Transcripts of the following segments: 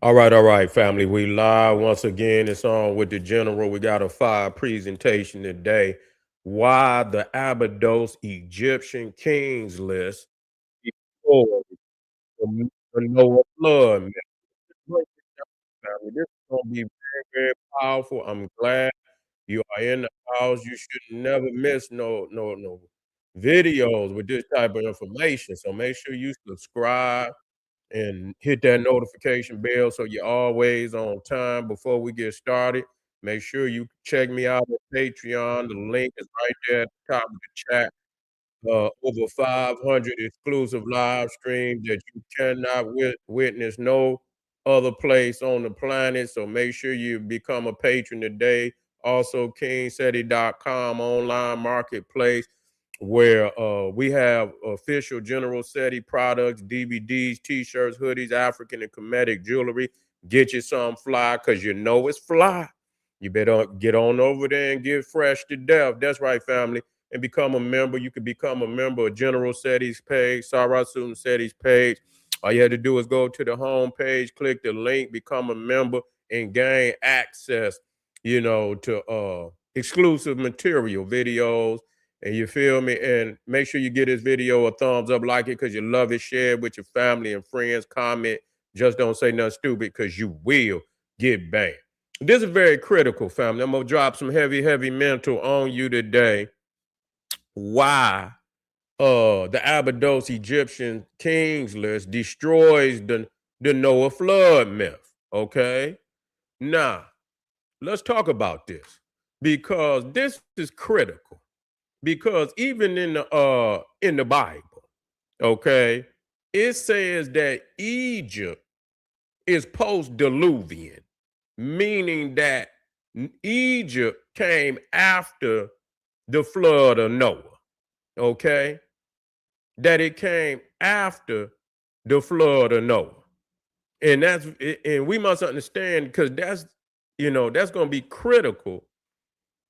All right, family. We live once again. It's on with the general. We got a fire presentation today. Why the Abydos Egyptian kings list before the Noah flood. Man. Break it down, family. This is gonna be very, very powerful. I'm glad you are in the house. You should never miss no videos with this type of information. So make sure you subscribe and hit that notification bell so you're always on time before we get started. Make sure you check me out on Patreon. The link is right there at the top of the chat. Over 500 exclusive live streams that you cannot witness no other place on the planet. So make sure you become a patron today. Also, kingseti.com online marketplace where we have official General SETI products, DVDs, t-shirts, hoodies, African and Kemetic jewelry. Get you some fly because you know it's fly. You better get on over there and get fresh to death. That's right, family. And become a member. You can become a member of General SETI's page, Sarah Student SETI's page. All you have to do is go to the home page, click the link, become a member, and gain access, to exclusive material, videos, and you feel me? And make sure you give this video a thumbs up, like it because you love it, share it with your family and friends, comment. Just don't say nothing stupid because you will get banned. This is very critical, family. I'm going to drop some heavy, heavy mental on you today. Why the Abydos Egyptian kings list destroys the Noah flood myth. Okay? Now, let's talk about this because this is critical. Because even in the Bible, okay, it says that Egypt is post-diluvian, meaning that Egypt came after the flood of Noah, okay? That it came after the flood of Noah. And we must understand because that's going to be critical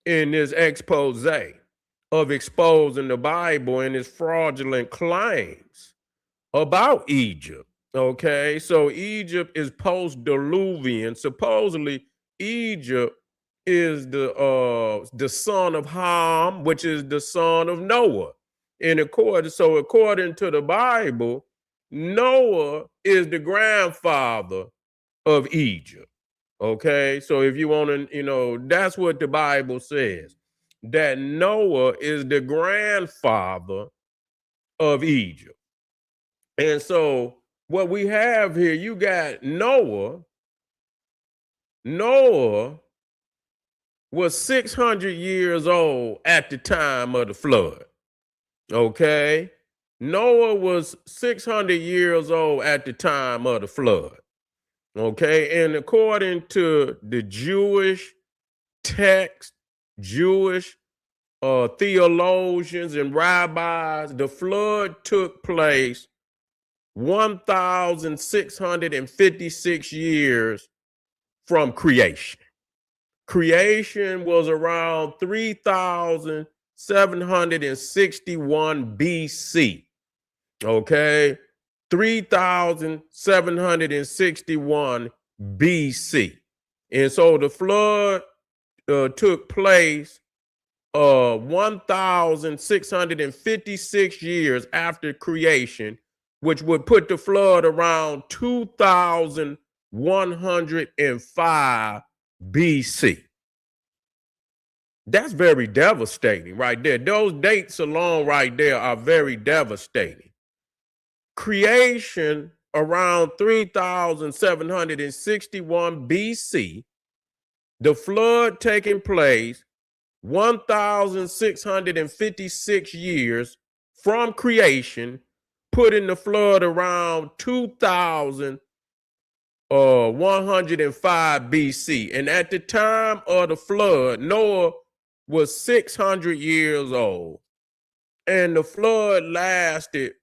in this expose of exposing the Bible and its fraudulent claims about Egypt. Okay, so Egypt is post-diluvian. Supposedly, Egypt is the son of Ham, which is the son of Noah. And according to the Bible, Noah is the grandfather of Egypt. Okay, so if you want to, that's what the Bible says, that Noah is the grandfather of Egypt. And so what we have here, you got Noah. Noah was 600 years old at the time of the flood. Okay, Noah was 600 years old at the time of the flood. Okay, and according to the Jewish text, Jewish theologians and rabbis, the flood took place 1,656 years from creation. Creation was around 3,761 BC. Okay, 3,761 BC. And so the flood took place 1,656 years after creation, which would put the flood around 2,105 BC. That's very devastating right there. Those dates alone right there are very devastating. Creation around 3,761 BC, the flood taking place 1,656 years from creation, putting the flood around 2,105 BC. And at the time of the flood, Noah was 600 years old. And the flood lasted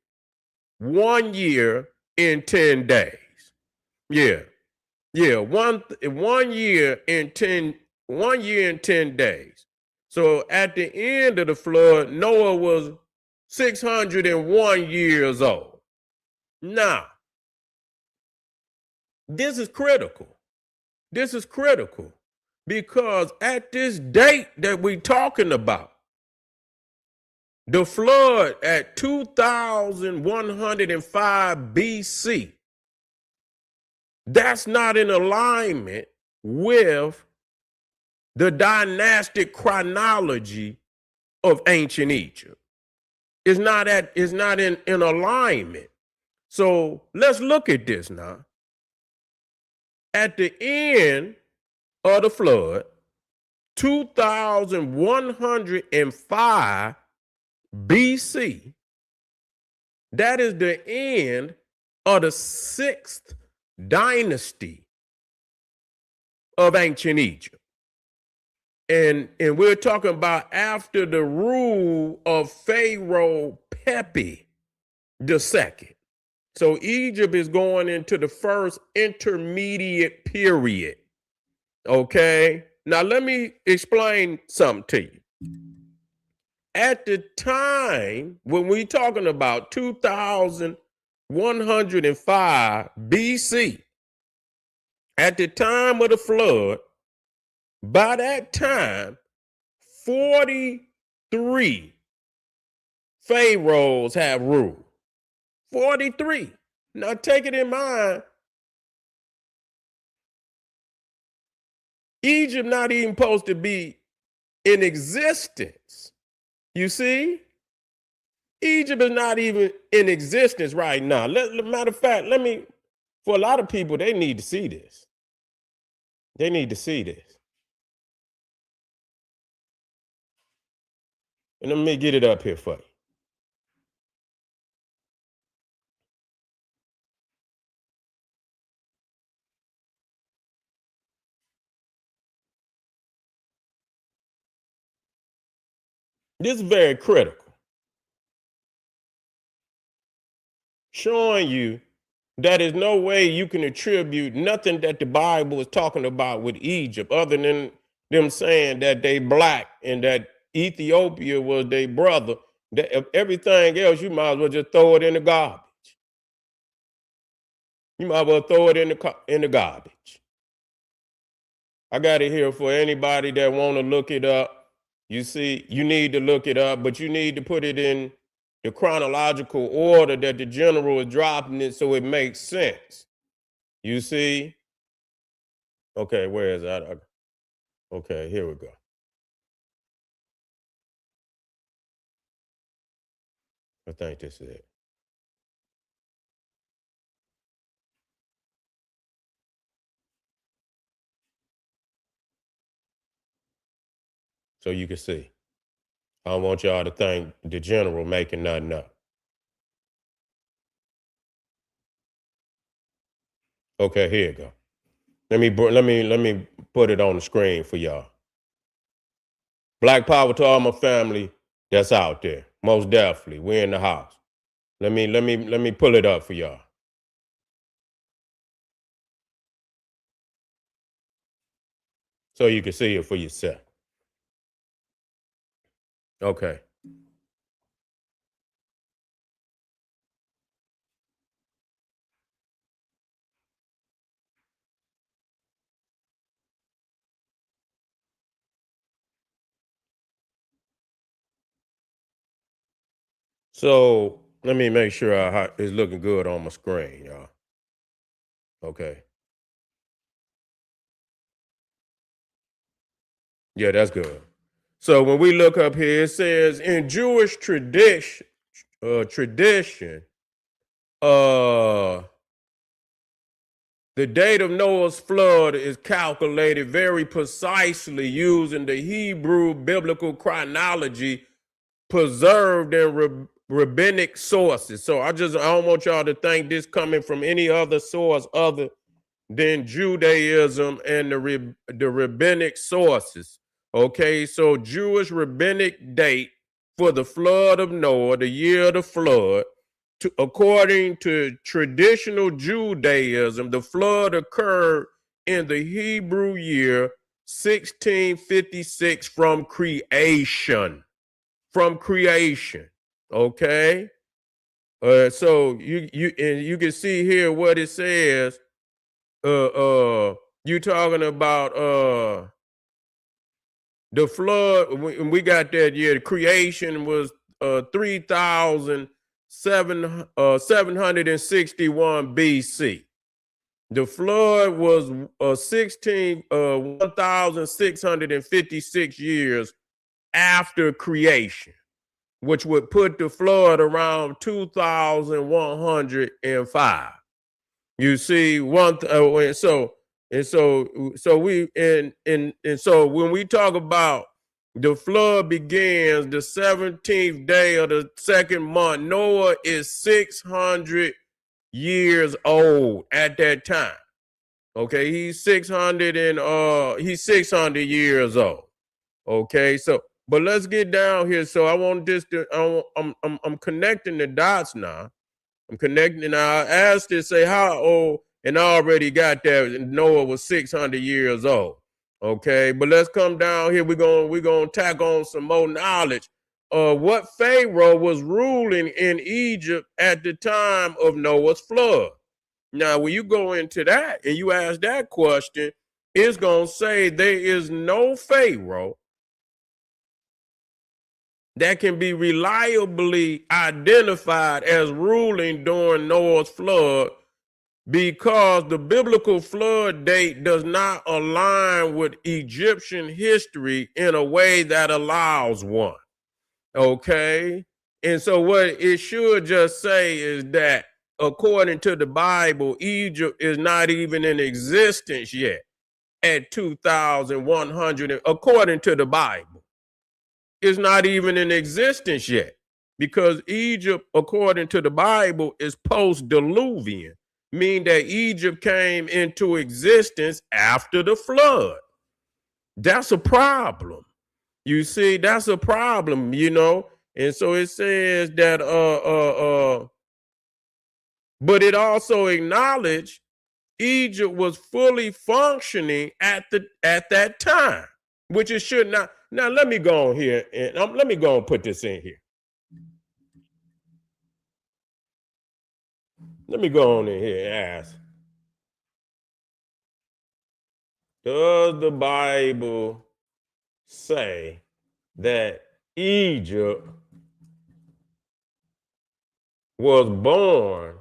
1 year and 10 days. Yeah. Yeah. One year and 10 days. So at the end of the flood, Noah was 601 years old. Now, This is critical. This is critical because at this date that we're talking about, the flood at 2105 BC, that's not in alignment with the dynastic chronology of ancient Egypt. It's not in alignment. So let's look at this now. At the end of the flood, 2105 BC, that is the end of the sixth dynasty of ancient Egypt. And we're talking about after the rule of Pharaoh Pepi II. So Egypt is going into the first intermediate period. Okay. Now let me explain something to you. At the time when we're talking about 2105 BC, at the time of the flood, by that time, 43 pharaohs have ruled. 43. Now take it in mind, Egypt not even supposed to be in existence. You see? Egypt is not even in existence right now. Matter of fact, for a lot of people, they need to see this. They need to see this. And let me get it up here for you. This is very critical. Showing you that there's no way you can attribute nothing that the Bible is talking about with Egypt other than them saying that they black and that Ethiopia was their brother. Everything else, you might as well just throw it in the garbage. You might as well throw it in the garbage. I got it here for anybody that want to look it up. You see, you need to look it up, but you need to put it in the chronological order that the general is dropping it so it makes sense. You see? Okay, where is that? Okay, here we go. I think this is it. So you can see. I don't want y'all to think the general making nothing up. Okay, here you go. Let me put it on the screen for y'all. Black power to all my family that's out there. Most definitely, we're in the house. Let me pull it up for y'all. So you can see it for yourself. Okay. So let me make sure it's looking good on my screen, y'all. Okay. Yeah, that's good. So when we look up here, it says in Jewish tradition, uh, the date of Noah's flood is calculated very precisely using the Hebrew biblical chronology preserved in rabbinic sources. So I don't want y'all to think this coming from any other source other than Judaism and the rabbinic sources. Okay, so Jewish rabbinic date for the flood of Noah, the year of the flood, according to traditional Judaism, the flood occurred in the Hebrew year 1656 from creation. From creation. Okay. So you can see here what it says you talking about the flood. We got that year. The creation was 3,761 BC. The flood was 1,656 years after creation, which would put the flood around 2,105. You see, so when we talk about the flood begins the 17th day of the second month, Noah is 600 years old at that time. Okay, he's 600 years old. Okay, so but let's get down here. So I want this to I'm connecting the dots now. I'm connecting. And I asked to say how old, and I already got that. Noah was 600 years old. Okay, but let's come down here. We're gonna tack on some more knowledge. What Pharaoh was ruling in Egypt at the time of Noah's flood. Now, when you go into that and you ask that question, it's gonna say there is no Pharaoh that can be reliably identified as ruling during Noah's flood, because the biblical flood date does not align with Egyptian history in a way that allows one. Okay. And so, what it should just say is that according to the Bible, Egypt is not even in existence yet at 2,100, according to the Bible. Is not even in existence yet, because Egypt, according to the Bible, is post-Diluvian, meaning that Egypt came into existence after the flood. That's a problem. You see, that's a problem, And so it says that but it also acknowledged Egypt was fully functioning at that time, which it should not. Now let me go on here and let me go and put this in here. Let me go on in here and ask: does the Bible say that Egypt was born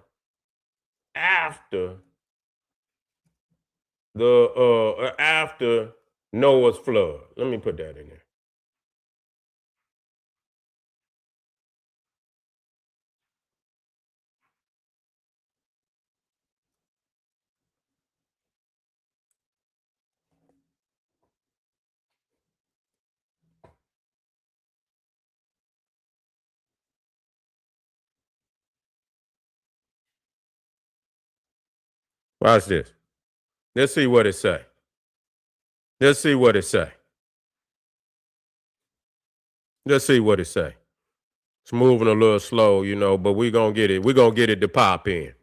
after after Noah's flood? Let me put that in there. Watch this. Let's see what it say. Let's see what it say. Let's see what it say. It's moving a little slow, but we're gonna get it. We're gonna get it to pop in.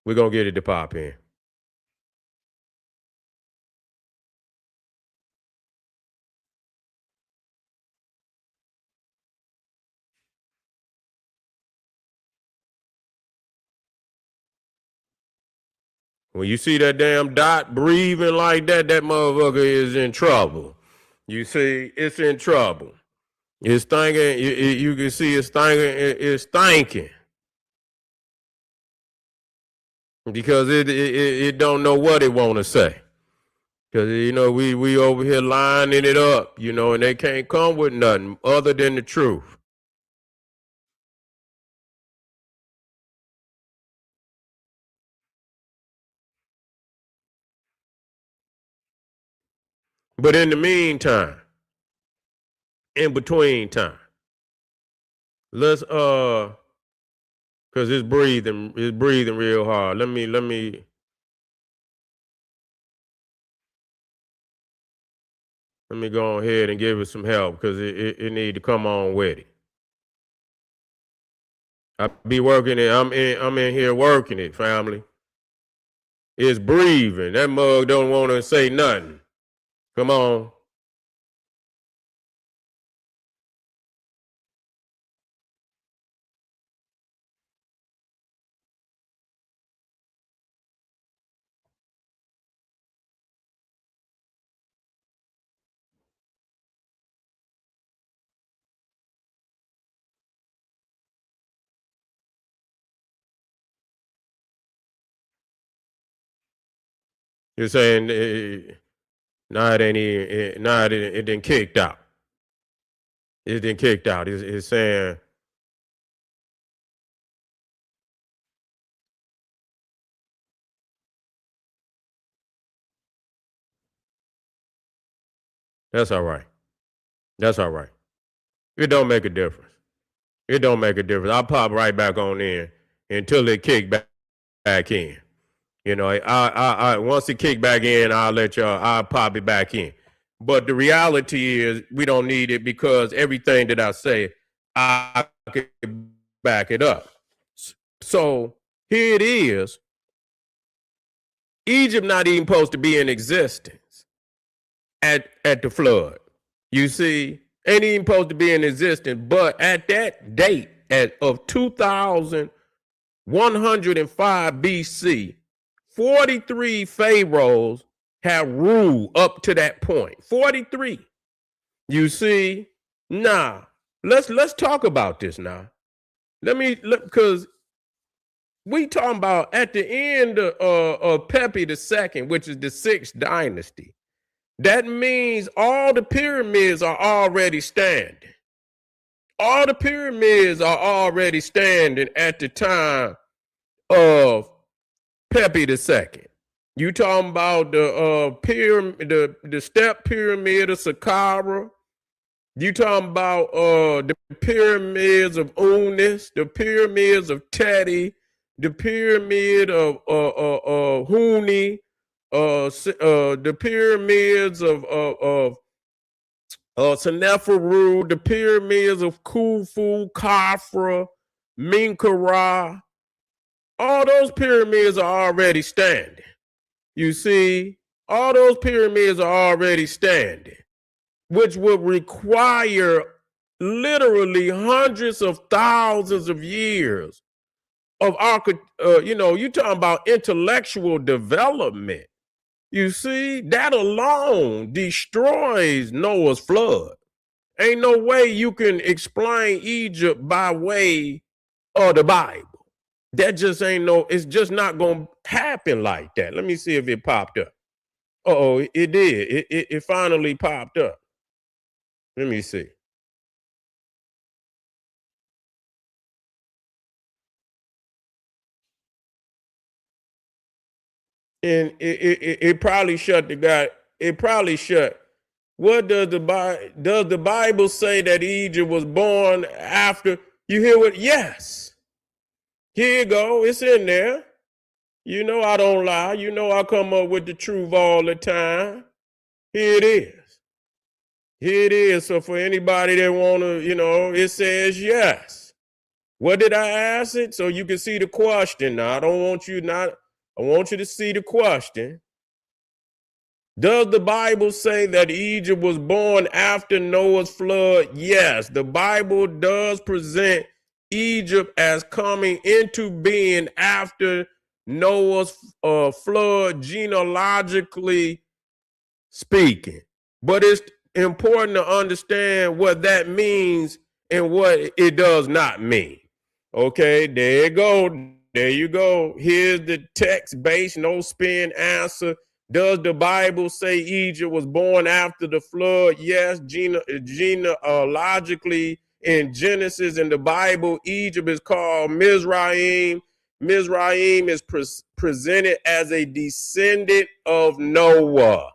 We're gonna get it to pop in. When you see that damn dot breathing like that, that motherfucker is in trouble. You see, it's in trouble. It's thinking. You can see it's thinking. It's thinking because it don't know what it want to say. Because we over here lining it up, and they can't come with nothing other than the truth. But in the meantime, in between time, let's because it's breathing real hard. Let me go ahead and give it some help, because it need to come on with it. I be working it. I'm in here working it, family. It's breathing. That mug don't want to say nothing. Come on. You're saying nah, it ain't nah, it didn't kicked out. It didn't kicked out. It's saying that's all right. That's all right. It don't make a difference. It don't make a difference. I'll pop right back on in until it kick back in. You know, I once it kick back in, I'll pop it back in. But the reality is we don't need it because everything that I say, I can back it up. So here it is. Egypt not even supposed to be in existence at the flood. You see, ain't even supposed to be in existence. But at that date of 2105 BC, 43 pharaohs have ruled up to that point. 43. You see, now let's talk about this now. Let me look because we talking about at the end of Pepi II, which is the sixth dynasty. That means all the pyramids are already standing. All the pyramids are already standing at the time of Pepi II. You talking about the pyramid, the step pyramid of Saqqara. You talking about the pyramids of Unis, the pyramids of Teti, the pyramid of Huni, the pyramids of Seneferu, the pyramids of Khufu, Khafra, Menkaure. All those pyramids are already standing. You see, all those pyramids are already standing, which would require literally hundreds of thousands of years of you're talking about intellectual development. You see, that alone destroys Noah's flood. Ain't no way you can explain Egypt by way of the Bible. That just ain't it's just not going to happen like that. Let me see if it popped up. Oh, it did. It finally popped up. Let me see. And it probably shut the guy. It probably shut. What does the Bible say that Egypt was born after? You hear what? Yes. Here you go. It's in there. You know I don't lie. You know I come up with the truth all the time. Here it is. Here it is. So for anybody that wanna, it says yes. What did I ask it? So you can see the question. Now I want you to see the question. Does the Bible say that Egypt was born after Noah's flood? Yes, the Bible does present Egypt as coming into being after Noah's flood, genealogically speaking. But it's important to understand what that means and what it does not mean. Okay, there you go. There you go. Here's the text-based, no spin answer. Does the Bible say Egypt was born after the flood? Yes, genealogically in Genesis in the Bible, Egypt is called Mizraim. Mizraim is presented as a descendant of Noah.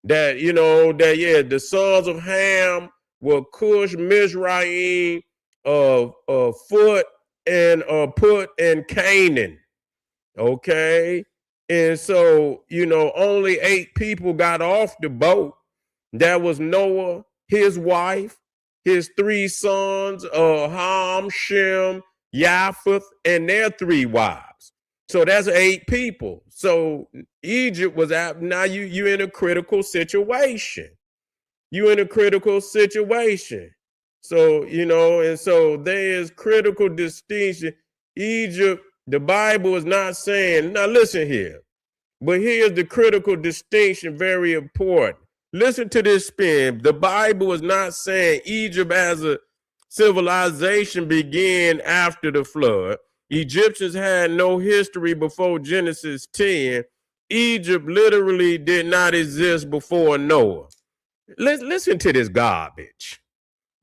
The sons of Ham were Cush, Mizraim, Foot, and Put, and Canaan. Okay. And so, only 8 people got off the boat. That was Noah, his wife, his 3 sons, Ham, Shem, Japheth, and their 3 wives. So that's 8 people. So Egypt was out. Now you're in a critical situation. You're in a critical situation. So, and so there is critical distinction. Egypt, the Bible is not saying, now listen here, but here's the critical distinction, very important. Listen to this spin. The Bible is not saying Egypt as a civilization began after the flood. Egyptians had no history before Genesis 10. Egypt literally did not exist before Noah. Listen to this garbage.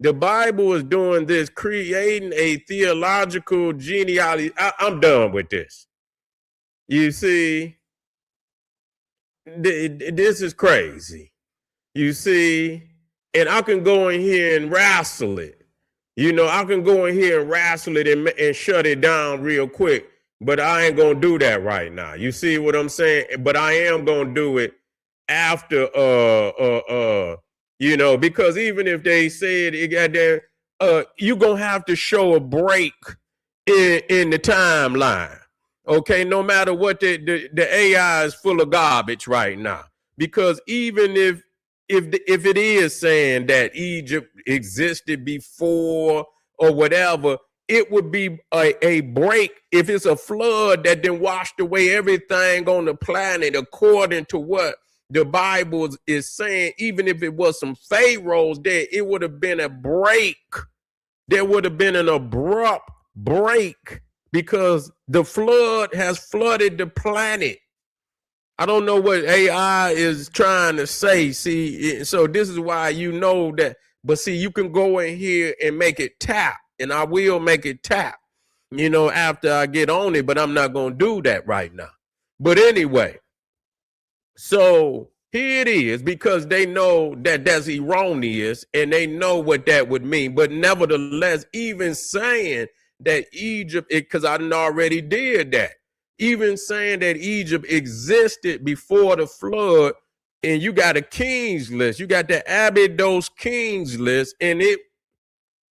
The Bible is doing this, creating a theological genealogy. I'm done with this. You see, this is crazy. You see, and I can go in here and wrestle it. You know, I can go in here and wrestle it and shut it down real quick, but I ain't gonna do that right now. You see what I'm saying? But I am gonna do it after you know, because even if they said it got there, you gonna have to show a break in the timeline. Okay, no matter what, the AI is full of garbage right now. Because even if it is saying that Egypt existed before or whatever, it would be a break if it's a flood that then washed away everything on the planet according to what the Bible is saying. Even if it was some pharaohs there, it would have been a break. There would have been an abrupt break because the flood has flooded the planet. I don't know what AI is trying to say. See, so this is why you know that. But see, you can go in here and make it tap, and I will make it tap, you know, after I get on it, but I'm not going to do that right now. But anyway, so here it is, because they know that that's erroneous and they know what that would mean. But nevertheless, even saying that Egypt, because I already did that, even saying that Egypt existed before the flood, and you got a king's list, you got the Abydos king's list, and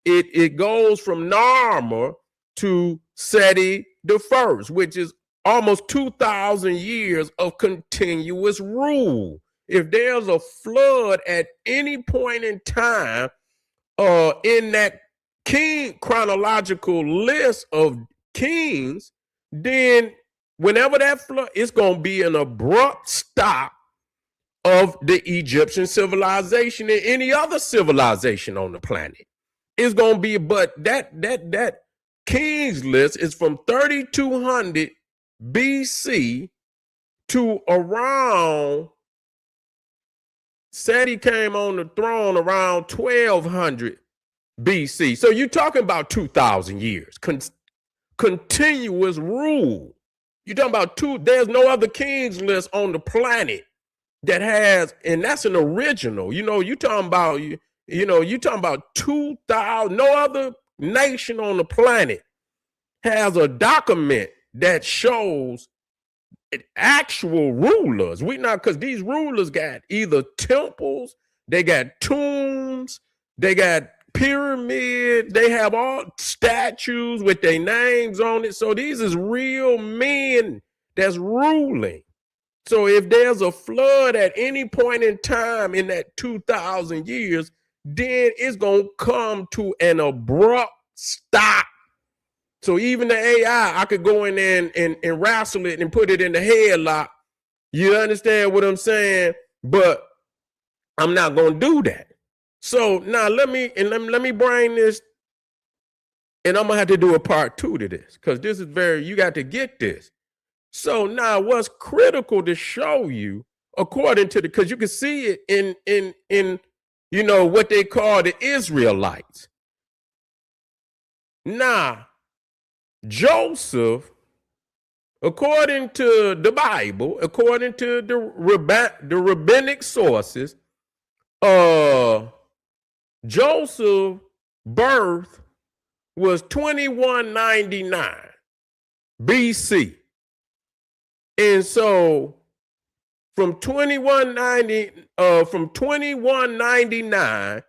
it goes from Narmer to Seti the First, which is almost 2,000 years of continuous rule. If there's a flood at any point in time in that king chronological list of kings, then whenever that flood, it's going to be an abrupt stop of the Egyptian civilization and any other civilization on the planet. It's going to be, but that king's list is from 3200 BC to around, Seti came on the throne around 1200 BC. So you're talking about 2,000 years, continuous rule. You're talking about there's no other king's list on the planet that has, and that's an original. You know, you talking about, you talking about 2,000, no other nation on the planet has a document that shows actual rulers. We not, because these rulers got either temples, they got tombs, they got pyramids, they have all statues with their names on it. So these is real men that's ruling. So if there's a flood at any point in time in that 2,000 years, then it's going to come to an abrupt stop. So even the AI, I could go in there and wrestle it and put it in the headlock. You understand what I'm saying? But I'm not going to do that. So now let me bring this, and I'm going to have to do a part 2 to this, because this is you got to get this. So now what's critical to show you, according to because you can see it in you know, what they call the Israelites. Now, Joseph, according to the Bible, according to the rabbinic sources, Joseph's birth was 2199 BC. And so from 2199,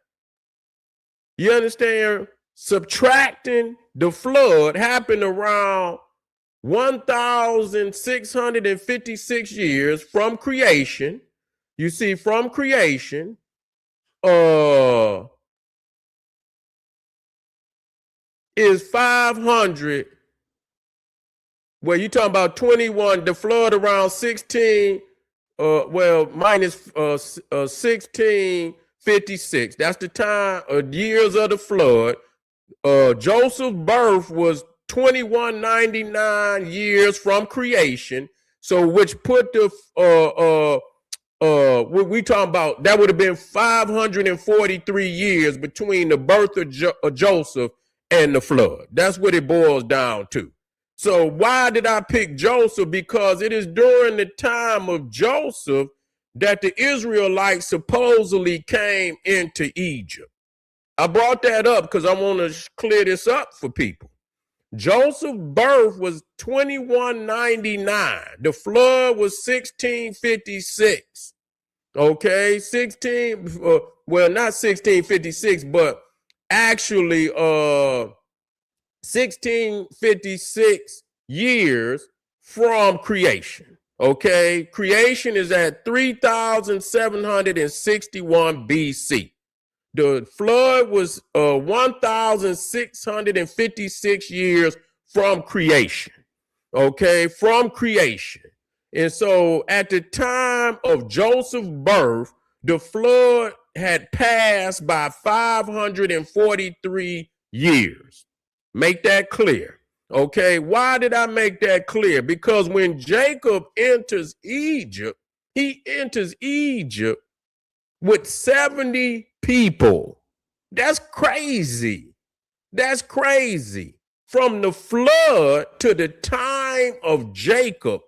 you understand, subtracting the flood happened around 1,656 years from creation. You see, from creation, is 500. Well, you talking about 21, the flood around 16, minus 1656. That's the time of years of the flood. Joseph's birth was 2199 years from creation. So which put the we talking about, that would have been 543 years between the birth of Joseph and the flood. That's what it boils down to. So why did I pick Joseph? Because it is during the time of Joseph that the Israelites supposedly came into Egypt. I brought that up because I want to clear this up for people. Joseph's birth was 2199. The flood was 1656. Okay, well, not 1656, but actually 1656 years from creation. Okay, creation is at 3761 BC. The flood was 1,656 years from creation. Okay, from creation. And so at the time of Joseph's birth, the flood had passed by 543 years. Make that clear. Okay, why did I make that clear? Because when Jacob enters Egypt, he enters Egypt with 70 people. That's crazy. That's crazy. From the flood to the time of Jacob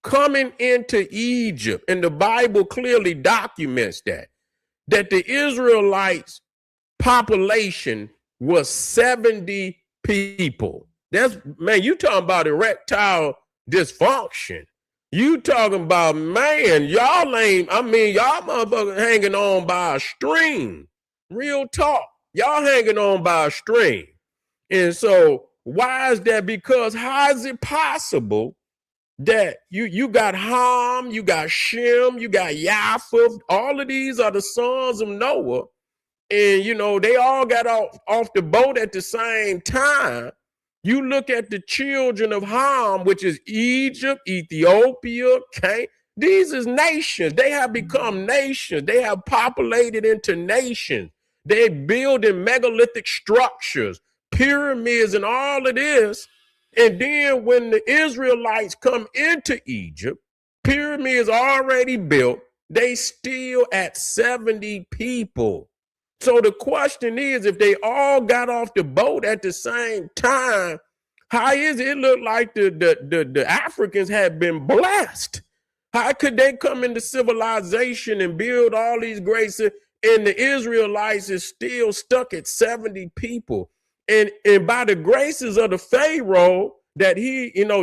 coming into Egypt, and the Bible clearly documents that the Israelites' population was 70 people. That's, man, you talking about erectile dysfunction. You talking about, man, y'all motherfuckers hanging on by a string. Real talk. Y'all hanging on by a string. And so why is that? Because how is it possible that you got Ham, you got Shem, you got Japheth, all of these are the sons of Noah, and they all got off the boat at the same time. You look at the children of Ham, which is Egypt, Ethiopia, Canaan. These is nations. They have become nations. They have populated into nations. They're building megalithic structures, pyramids, and all of this. And then when the Israelites come into Egypt, pyramids already built, they still at 70 people. So the question is, if they all got off the boat at the same time, how is it look like the Africans had been blessed? How could they come into civilization and build all these great cities, and the Israelites is still stuck at 70 people? And by the graces of the Pharaoh that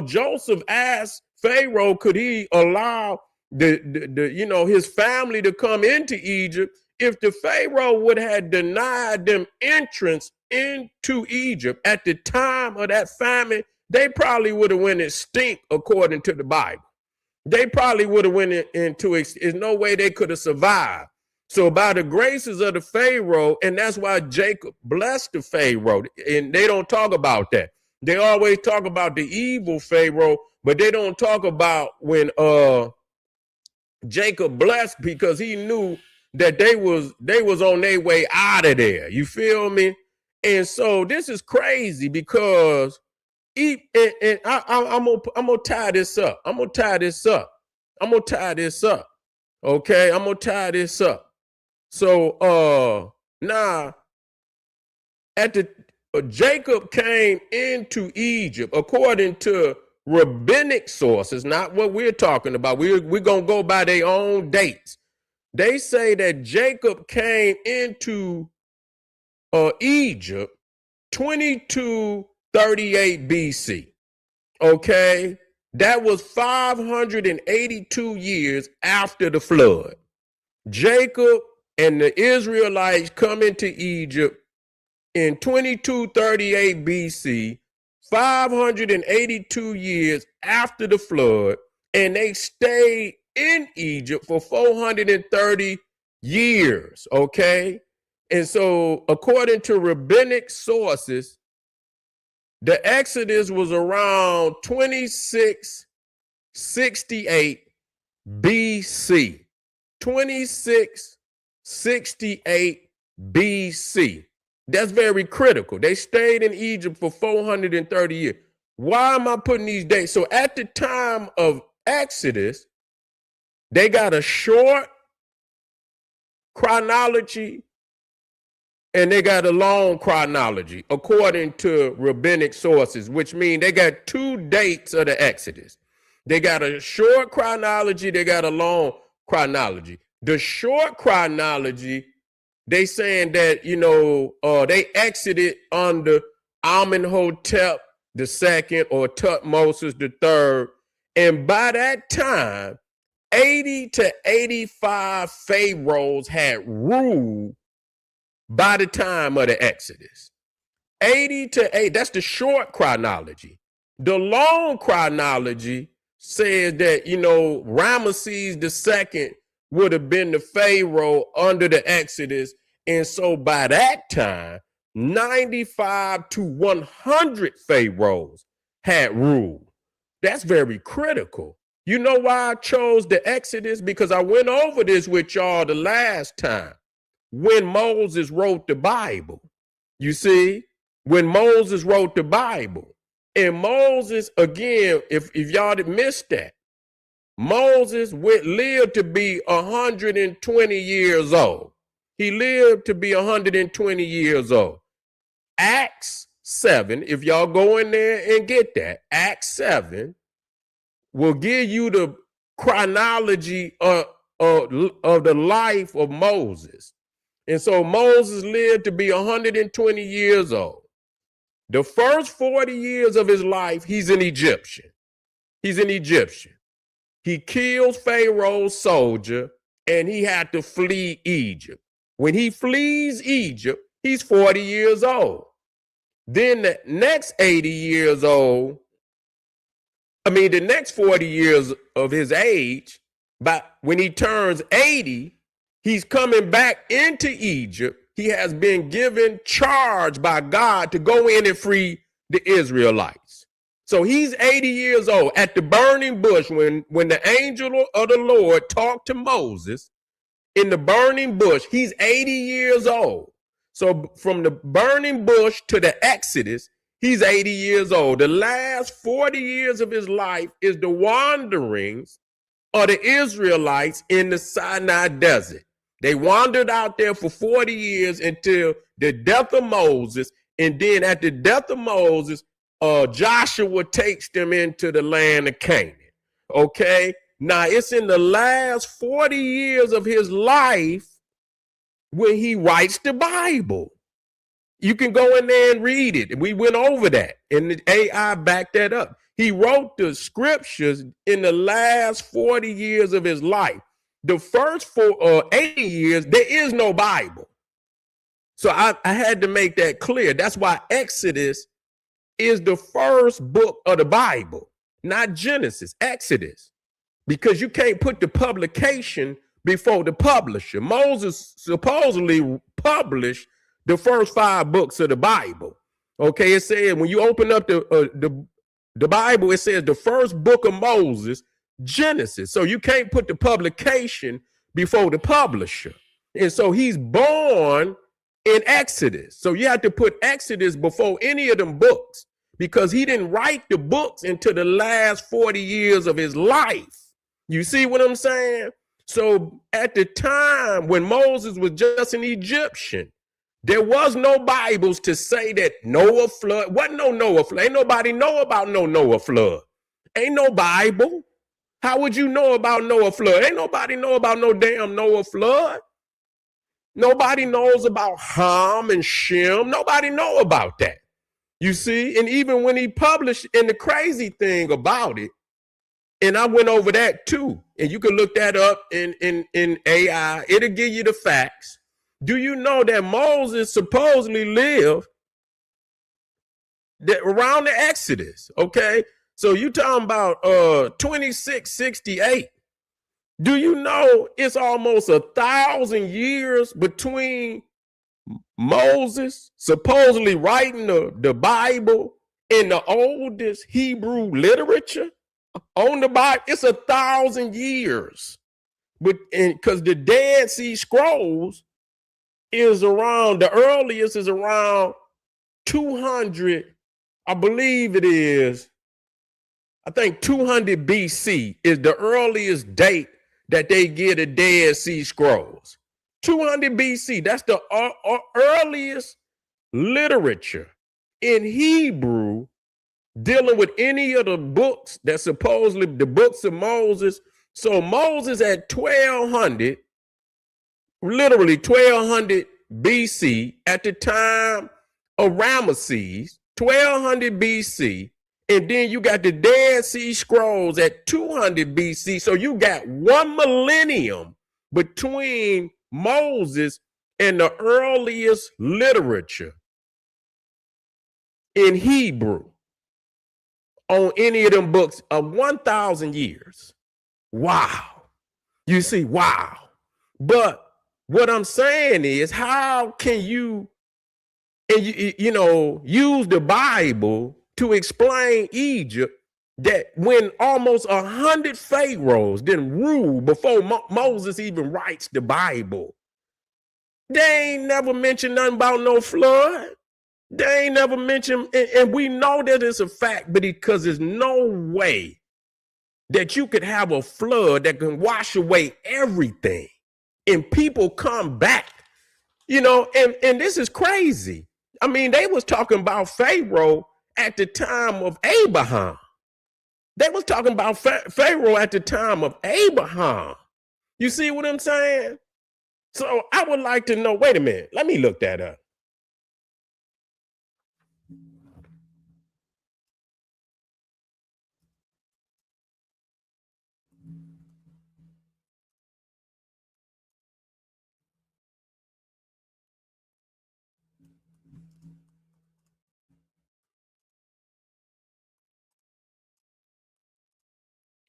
Joseph asked Pharaoh, could he allow his family to come into Egypt? If the Pharaoh would have denied them entrance into Egypt at the time of that famine, they probably would have went extinct according to the Bible. They probably would have went into it. There's no way they could have survived. So by the graces of the Pharaoh, and that's why Jacob blessed the Pharaoh, and they don't talk about that. They always talk about the evil Pharaoh, but they don't talk about when Jacob blessed, because he knew that they was on their way out of there. You feel me? And so this is crazy, because I'm gonna tie this up. Okay, I'm gonna tie this up. So now Jacob came into Egypt according to rabbinic sources, not what we're talking about. We're gonna go by their own dates. They say that Jacob came into Egypt 2238 BC. Okay, that was 582 years after the flood. Jacob and the Israelites come into Egypt in 2238 BC, 582 years after the flood, and they stayed in Egypt for 430 years, okay? And so according to rabbinic sources, the Exodus was around 2668 BC. 2668 BC. That's very critical. They stayed in Egypt for 430 years. Why am I putting these dates? So at the time of Exodus, they got a short chronology and they got a long chronology according to rabbinic sources, which means they got two dates of the Exodus. They got a short chronology, they got a long chronology. The short chronology, they saying that, they exited under Amenhotep II or Tutmosis III. And by that time, 80 to 85 pharaohs had ruled by the time of the Exodus. 80 to 8, that's the short chronology. The long chronology says that, Ramesses II would have been the pharaoh under the Exodus. And so by that time, 95 to 100 pharaohs had ruled. That's very critical. You know why I chose the Exodus? Because I went over this with y'all the last time when Moses wrote the Bible. You see, when Moses wrote the Bible. And Moses, again, if y'all did miss that, Moses lived to be 120 years old. He lived to be 120 years old. Acts 7, if y'all go in there and get that, Acts 7 will give you the chronology of the life of Moses. And so Moses lived to be 120 years old. The first 40 years of his life, he's an Egyptian. He's an Egyptian. He kills Pharaoh's soldier and he had to flee Egypt. When he flees Egypt, he's 40 years old. Then the next 80 years old, the next 40 years of his age, but when he turns 80, he's coming back into Egypt. He has been given charge by God to go in and free the Israelites. So he's 80 years old at the burning bush when the angel of the Lord talked to Moses in the burning bush. He's 80 years old. So from the burning bush to the Exodus, he's 80 years old. The last 40 years of his life is the wanderings of the Israelites in the Sinai desert. They wandered out there for 40 years until the death of Moses. And then at the death of Moses, Joshua takes them into the land of Canaan. Okay. Now it's in the last 40 years of his life when he writes the Bible. You can go in there and read it. We went over that and the AI backed that up. He wrote the scriptures in the last 40 years of his life. The first 80 years, there is no Bible. So I had to make that clear. That's why Exodus is the first book of the Bible, not Genesis, Exodus, because you can't put the publication before the publisher. Moses supposedly published the first 5 books of the Bible. Okay, it said when you open up the Bible, it says the first book of Moses, Genesis. So you can't put the publication before the publisher. And so he's born in Exodus. So you have to put Exodus before any of them books because he didn't write the books until the last 40 years of his life. You see what I'm saying? So at the time when Moses was just an Egyptian, there was no Bibles to say that Noah flood. Wasn't no Noah flood. Ain't nobody know about no Noah flood. Ain't no Bible. How would you know about Noah flood? Ain't nobody know about no damn Noah flood. Nobody knows about Ham and Shem. Nobody know about that. You see, and even when he published, and the crazy thing about it, and I went over that too, and you can look that up in AI. It'll give you the facts. Do you know that Moses supposedly lived around the Exodus? Okay, so you talking about 2668. Do you know it's almost 1,000 years between Moses supposedly writing the Bible and the oldest Hebrew literature on the Bible? It's 1,000 years. But because the Dead Sea Scrolls is around, the earliest is around 200, I believe it is. I think 200 BC is the earliest date that they get the Dead Sea Scrolls. 200 BC, that's the earliest literature in Hebrew dealing with any of the books that supposedly the books of Moses. So Moses at 1200, literally 1200 BC, at the time of Ramesses, 1200 BC, and then you got the Dead Sea Scrolls at 200 BC. So you got 1 millennium between Moses and the earliest literature in Hebrew on any of them books of 1,000 years. Wow. You see, wow. But what I'm saying is, how can you, and use the Bible to explain Egypt, that when almost 100 pharaohs didn't rule before Moses even writes the Bible? They ain't never mentioned nothing about no flood. They ain't never mentioned, and we know that it's a fact, but because there's no way that you could have a flood that can wash away everything and people come back, and this is crazy. I mean, they was talking about Pharaoh at the time of Abraham. They was talking about Pharaoh at the time of Abraham. You see what I'm saying? So I would like to know, wait a minute, let me look that up.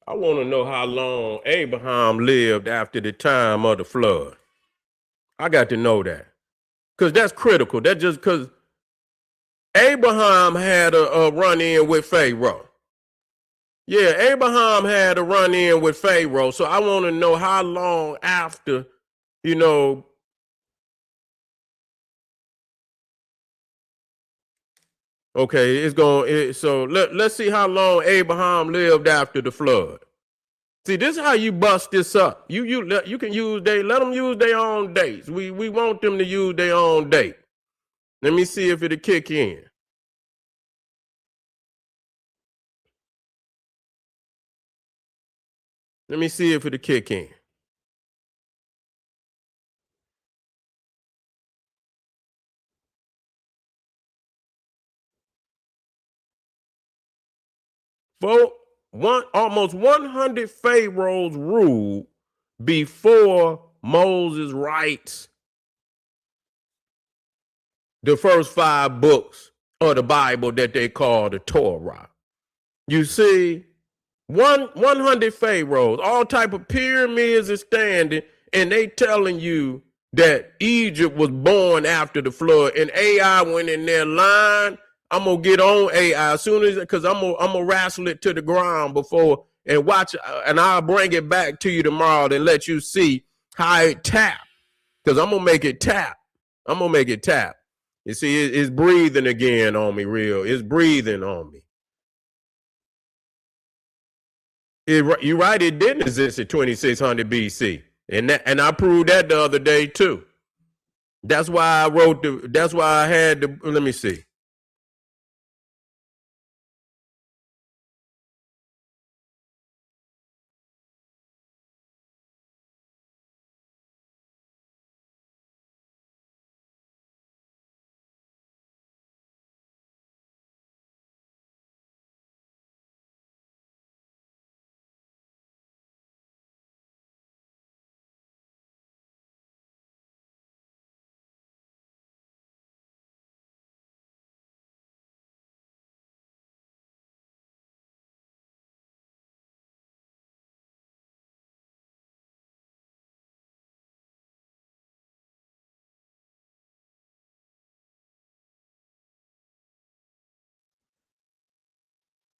I want to know how long Abraham lived after the time of the flood. I got to know that, because that's critical. That just because Abraham had a run-in with Pharaoh. Yeah, Abraham had a run-in with Pharaoh. So I want to know how long after, okay, so let's see how long Abraham lived after the flood. See, this is how you bust this up. You can let them use their own dates. We want them to use their own date. Let me see if it'll kick in. Let me see if it'll kick in. Almost 100 pharaohs ruled before Moses writes the first 5 books of the Bible that they call the Torah. You see, 100 pharaohs, all type of pyramids are standing, and they telling you that Egypt was born after the flood. And AI went in there lying. I'm gonna get on AI as soon as, because I'm gonna wrestle it to the ground before and watch, and I'll bring it back to you tomorrow and let you see how it tap. Because I'm gonna make it tap. I'm gonna make it tap. You see, it's breathing again on me, real. It's breathing on me. You're right. It didn't exist in 2600 BC, and I proved that the other day too. That's why I wrote That's why I had the. Let me see.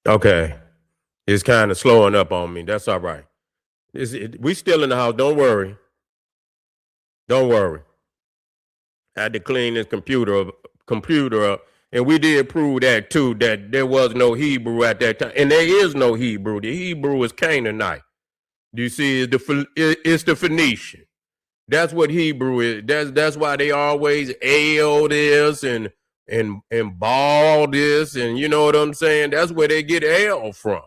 Okay, it's kind of slowing up on me. That's all right. We still in the house. Don't worry. Don't worry. I had to clean this computer up. And we did prove that too, that there was no Hebrew at that time. And there is no Hebrew. The Hebrew is Canaanite. Do you see? It's the Phoenician. That's what Hebrew is. That's why they always ale this and ball this, and you know what I'm saying? That's where they get ale from.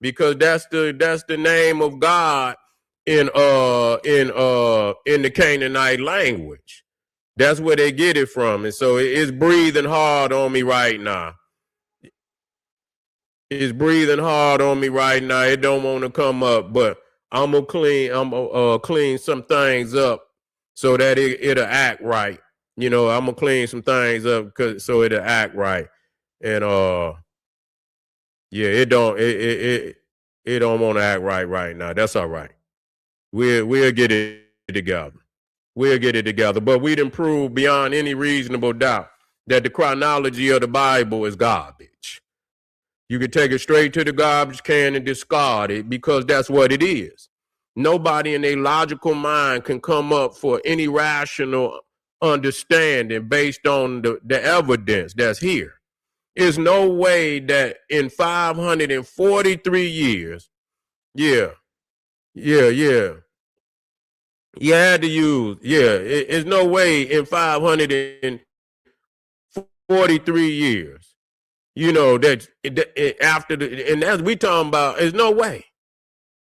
Because that's the name of God in the Canaanite language. That's where they get it from. And so it's breathing hard on me right now. It's breathing hard on me right now. It don't want to come up, but I'm gonna clean some things up so that it'll act right. You know, I'm gonna clean some things up so it'll act right. And yeah, it don't want to act right now. That's all right. We'll get it together. We'll get it together. But we'd improve beyond any reasonable doubt that the chronology of the Bible is garbage. You can take it straight to the garbage can and discard it because that's what it is. Nobody in a logical mind can come up for any rational understanding based on the evidence that's here. There's no way that in 543 years, you had to use, it's no way in 543 years, you know, that after and that's we talking about, there's no way.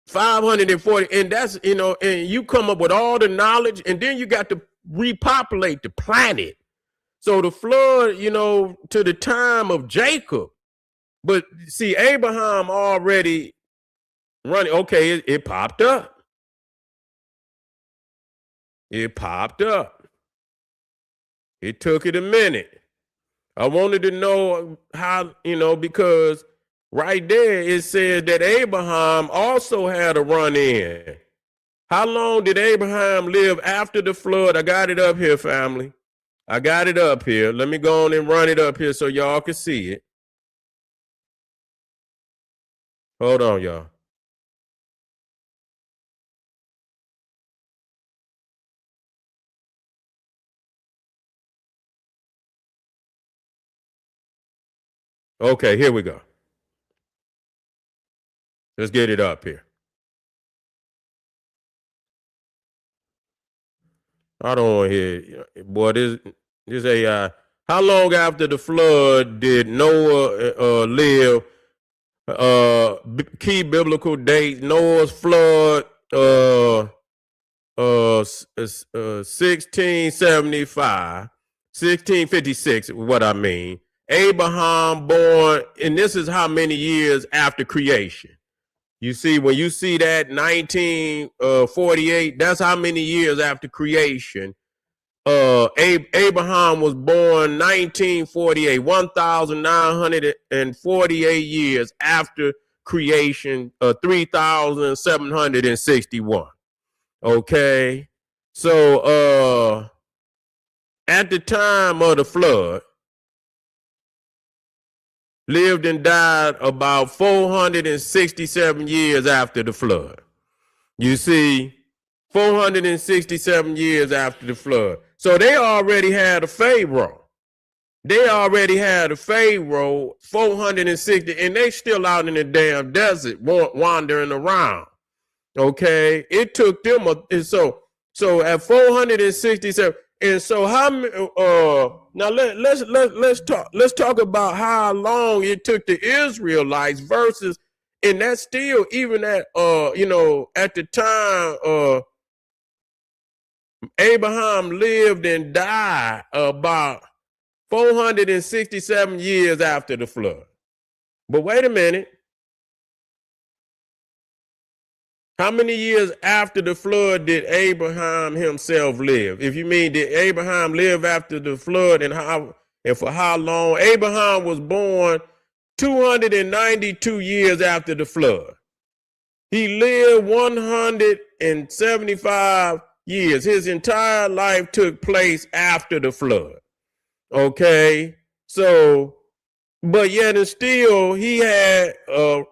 540, and that's, you know, and you come up with all the knowledge, and then you got to repopulate the planet. So the flood, you know, to the time of Jacob. But see, Abraham already running. Okay, it popped up. It popped up. It took it a minute. I wanted to know how, you know, because right there it says that Abraham also had a run in. How long did Abraham live after the flood? I got it up here, family. I got it up here. Let me go on and run it up here so y'all can see it. Hold on, y'all. Okay, here we go. Let's get it up here. I don't want to hear, boy, this AI. How long after the flood did Noah live? Key biblical dates: Noah's flood, 1675, 1656. What I mean, Abraham born, and this is how many years after creation. You see, when you see that 1948, that's how many years after creation. Abraham was born 1948, 1,948 years after creation, 3,761. Okay. So at the time of the flood, lived and died about 467 years after the flood. You see, 467 years after the flood. So they already had a Pharaoh. They already had a Pharaoh 460, and they still out in the damn desert wandering around. Okay, it took them so at 467. And so how now let's talk about how long it took the Israelites versus, and that's still even at you know, at the time Abraham lived and died about 467 years after the flood. But wait a minute. How many years after the flood did Abraham himself live? If you mean, did Abraham live after the flood, and for how long? Abraham was born 292 years after the flood. He lived 175 years. His entire life took place after the flood. Okay, so, but yet and still he had a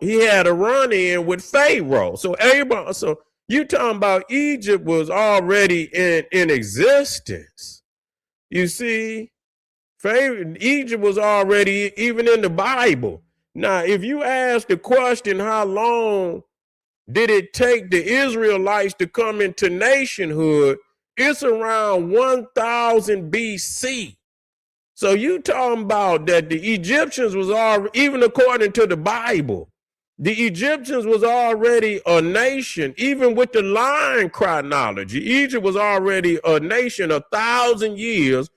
run in with Pharaoh. So Abraham, so you talking about Egypt was already in existence. You see, Egypt was already even in the Bible. Now, if you ask the question, how long did it take the Israelites to come into nationhood? It's around 1000 BC. So you talking about that the Egyptians was already, even according to the Bible, the Egyptians was already a nation, even with the line chronology. Egypt was already a nation 1,000 years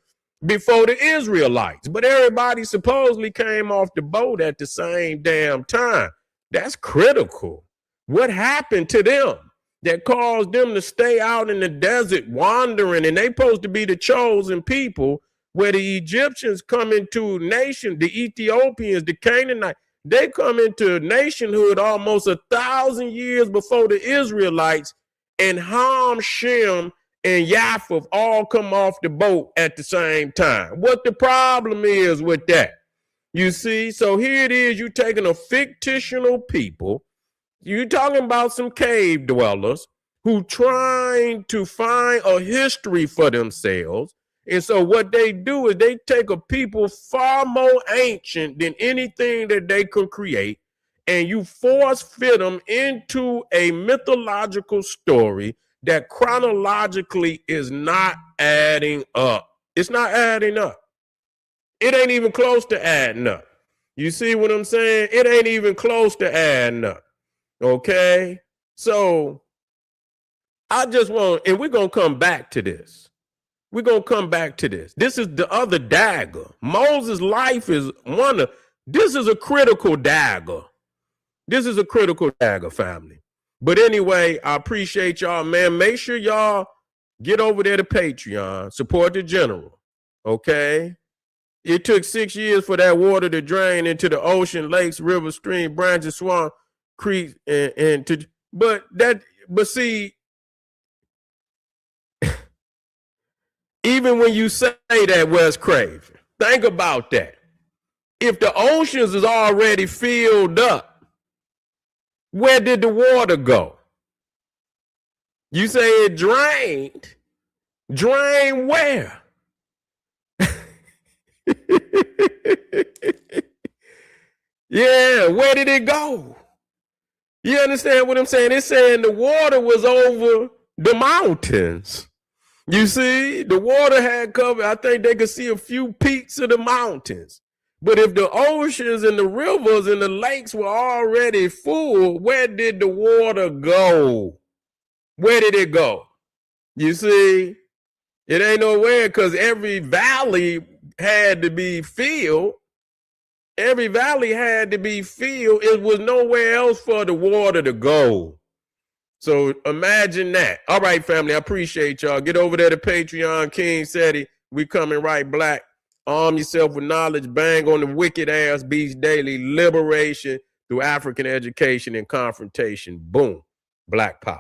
before the Israelites. But everybody supposedly came off the boat at the same damn time. That's critical. What happened to them that caused them to stay out in the desert wandering? And they supposed to be the chosen people, where the Egyptians come into nation, the Ethiopians, the Canaanites, they come into nationhood almost 1,000 years before the Israelites, and Ham, Shem, and Japheth all come off the boat at the same time. What the problem is with that? You see, so here it is, you taking a fictional people, you talking about some cave dwellers who trying to find a history for themselves. And so what they do is they take a people far more ancient than anything that they could create, and you force fit them into a mythological story that chronologically is not adding up. It's not adding up. It ain't even close to adding up. You see what I'm saying? It ain't even close to adding up. Okay? So I just want, and we're going to come back to this. We're going to come back to this. This is the other dagger. Moses' life is this is a critical dagger. This is a critical dagger, family. But anyway, I appreciate y'all, man. Make sure y'all get over there to Patreon. Support the general, okay? It took 6 years for that water to drain into the ocean, lakes, rivers, streams, branches, swamp, creeks, but see, even when you say that, Wes Craven, think about that. If the oceans is already filled up, where did the water go? You say it drained. Drain where? Yeah, where did it go? You understand what I'm saying? It's saying the water was over the mountains. You see, the water had covered, I think they could see a few peaks of the mountains. But if the oceans and the rivers and the lakes were already full, where did the water go? Where did it go? You see, it ain't nowhere, because every valley had to be filled. Every valley had to be filled. It was nowhere else for the water to go. So imagine that. All right, family, I appreciate y'all. Get over there to Patreon. King Seti, we coming right black. Arm yourself with knowledge. Bang on the wicked ass beats daily. Liberation through African education and confrontation. Boom. Black power.